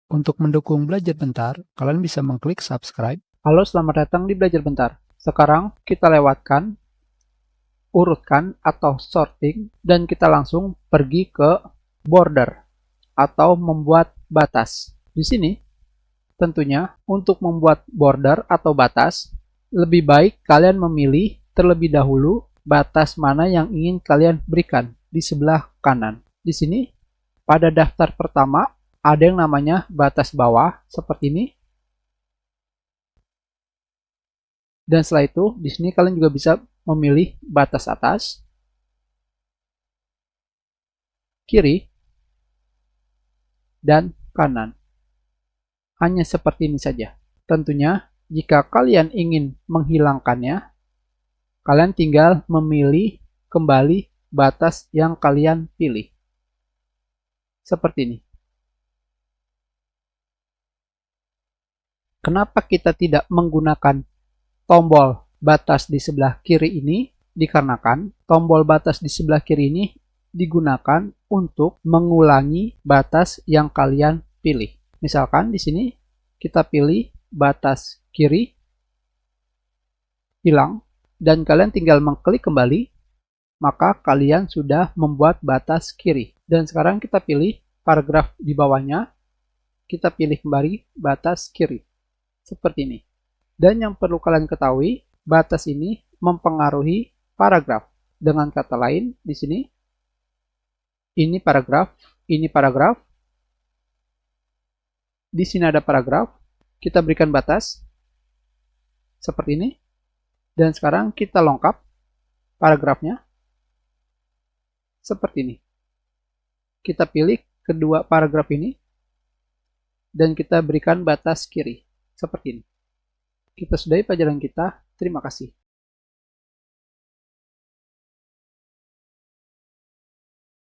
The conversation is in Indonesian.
Untuk mendukung Belajar Bentar, kalian bisa mengklik subscribe. Halo, selamat datang di Belajar Bentar. Sekarang kita lewatkan, urutkan atau sorting, dan kita langsung pergi ke border atau membuat batas. Di sini, tentunya untuk membuat border atau batas, lebih baik kalian memilih terlebih dahulu batas mana yang ingin kalian berikan di sebelah kanan. Di sini, pada daftar pertama, ada yang namanya batas bawah seperti ini. Dan setelah itu, di sini kalian juga bisa memilih batas atas, kiri, dan kanan. Hanya seperti ini saja. Tentunya, jika kalian ingin menghilangkannya, kalian tinggal memilih kembali batas yang kalian pilih. Seperti ini. Kenapa kita tidak menggunakan tombol batas di sebelah kiri ini? Dikarenakan tombol batas di sebelah kiri ini digunakan untuk mengulangi batas yang kalian pilih. Misalkan di sini kita pilih batas kiri, hilang, dan kalian tinggal mengklik kembali, maka kalian sudah membuat batas kiri. Dan sekarang kita pilih paragraf di bawahnya, kita pilih kembali batas kiri. Seperti ini. Dan yang perlu kalian ketahui, batas ini mempengaruhi paragraf. Dengan kata lain, di sini, ini paragraf, di sini ada paragraf, kita berikan batas, seperti ini, dan sekarang kita lengkap paragrafnya, seperti ini. Kita pilih kedua paragraf ini, dan kita berikan batas kiri. Seperti ini. Kita sudahi pelajaran kita. Terima kasih.